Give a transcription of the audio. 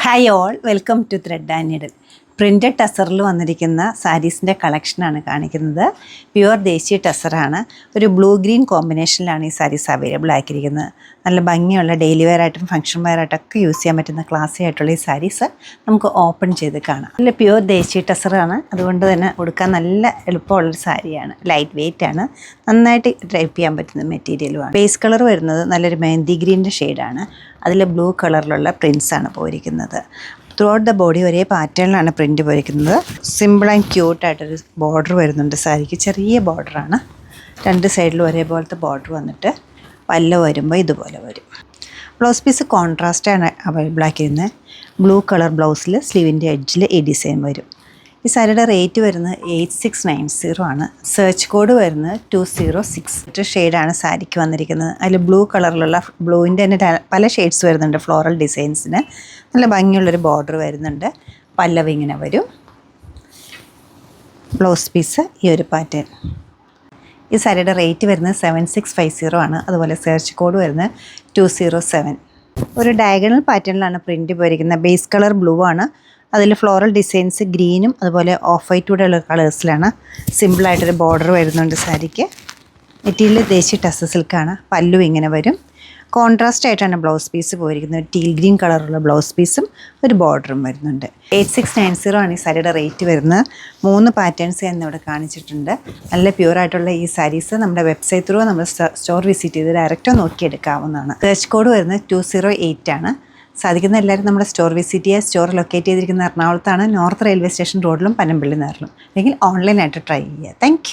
Hi all, welcome to thread and needle. Printed ടസറിൽ വന്നിരിക്കുന്ന സാരീസിൻ്റെ കളക്ഷനാണ് കാണിക്കുന്നത്. പ്യുവർ ദേശീയ ടസറാണ്. ഒരു ബ്ലൂ ഗ്രീൻ കോമ്പിനേഷനിലാണ് ഈ സാരീസ് അവൈലബിൾ ആക്കിയിരിക്കുന്നത്. നല്ല ഭംഗിയുള്ള ഡെയിലി വെയർ ആയിട്ടും ഫംഗ്ഷൻ വെയർ ആയിട്ടൊക്കെ യൂസ് ചെയ്യാൻ പറ്റുന്ന ക്ലാസി ആയിട്ടുള്ള ഈ സാരീസ് നമുക്ക് ഓപ്പൺ ചെയ്ത് കാണാം. നല്ല പ്യുവർ ദേശീയ ടസറാണ്, അതുകൊണ്ട് തന്നെ ഉടുക്കാൻ നല്ല എളുപ്പമുള്ളൊരു സാരിയാണ്. ലൈറ്റ് വെയ്റ്റ് ആണ്, നന്നായിട്ട് ഡ്രൈപ്പ് ചെയ്യാൻ പറ്റുന്ന മെറ്റീരിയലുമാണ്. ബേസ് കളർ വരുന്നത് നല്ലൊരു മെഹന്തി ഗ്രീൻ്റെ ഷെയ്ഡാണ്. അതിൽ ബ്ലൂ കളറിലുള്ള പ്രിൻസാണ് പോയിരിക്കുന്നത്. ത്രൂ ഔട്ട് ദ ബോഡി ഒരേ പാറ്റേണിലാണ് പ്രിൻറ്റ് പോയിരിക്കുന്നത്. സിമ്പിൾ ആൻഡ് ക്യൂട്ടായിട്ടൊരു ബോർഡർ വരുന്നുണ്ട് സാരിക്ക്. ചെറിയ ബോർഡറാണ്, രണ്ട് സൈഡിലും ഒരേപോലത്തെ ബോർഡർ വന്നിട്ട് പല്ല് വരുമ്പോൾ ഇതുപോലെ വരും. ബ്ലൗസ് പീസ് കോൺട്രാസ്റ്റാണ് അവൈലബിൾ ആക്കിയിരുന്നത്. ബ്ലൂ കളർ ബ്ലൗസിൽ സ്ലീവിൻ്റെ എഡ്ജിൽ ഈ ഡിസൈൻ വരും. ഈ സാരിയുടെ റേറ്റ് വരുന്നത് 8690 ആണ്. സെർച്ച് കോഡ് വരുന്നത് 206. ഷെയ്ഡാണ് സാരിക്ക് വന്നിരിക്കുന്നത്. അതിൽ ബ്ലൂ കളറിലുള്ള ബ്ലൂവിൻ്റെ തന്നെ പല ഷെയ്ഡ്സ് വരുന്നുണ്ട്. ഫ്ലോറൽ ഡിസൈൻസിന് നല്ല ഭംഗിയുള്ളൊരു ബോർഡർ വരുന്നുണ്ട്. പല്ലവ് ഇങ്ങനെ വരും. ബ്ലൗസ് പീസ് ഈ ഒരു പാറ്റേൺ. ഈ സാരിയുടെ റേറ്റ് വരുന്നത് 7650 ആണ്. അതുപോലെ സെർച്ച് കോഡ് വരുന്നത് 207. ഒരു ഡയഗണൽ പാറ്റേണിലാണ് പ്രിൻറ്റ് പോയിരിക്കുന്നത്. ബേസ് കളർ ബ്ലൂ ആണ്. അതിൽ ഫ്ലോറൽ ഡിസൈൻസ് ഗ്രീനും അതുപോലെ ഓഫ് വൈറ്റൂടെ ഉള്ള കളേഴ്സിലാണ്. സിമ്പിളായിട്ടൊരു ബോർഡർ വരുന്നുണ്ട് സാരിക്ക്. മെറ്റീരിയൽ ദേശീയ ടസർ സിൽക്കാണ്. പല്ലു ഇങ്ങനെ വരും. കോൺട്രാസ്റ്റ് ആയിട്ടാണ് ബ്ലൗസ് പീസ് പോയിരിക്കുന്നത്. ഒരു ടീൽ ഗ്രീൻ കളറുള്ള ബ്ലൗസ് പീസും ഒരു ബോർഡറും വരുന്നുണ്ട്. 8690 ആണ് ഈ സാരിയുടെ റേറ്റ് വരുന്നത്. 3 പാറ്റേൺസ് എന്നിവിടെ കാണിച്ചിട്ടുണ്ട്. നല്ല പ്യൂറായിട്ടുള്ള ഈ സാരീസ് നമ്മുടെ വെബ്സൈറ്റ് ത്രൂ നമ്മൾ സ്റ്റോർ വിസിറ്റ് ചെയ്ത് ഡയറക്റ്റ് നോക്കിയെടുക്കാവുന്നതാണ്. സെർച്ച് കോഡ് വരുന്നത് 208 ആണ്. സാധിക്കുന്ന എല്ലാവരും നമ്മുടെ സ്റ്റോർ വിസിറ്റ് ചെയ്യുക. സ്റ്റോർ ലൊക്കേറ്റ് ചെയ്തിരിക്കുന്ന എറണാകുളത്താണ്. നോർത്ത് റെയിൽവേ സ്റ്റേഷൻ റോഡിലും പനമ്പള്ളി നേറിലും. അല്ലെങ്കിൽ ഓൺലൈനായിട്ട് ട്രൈ ചെയ്യുക. താങ്ക്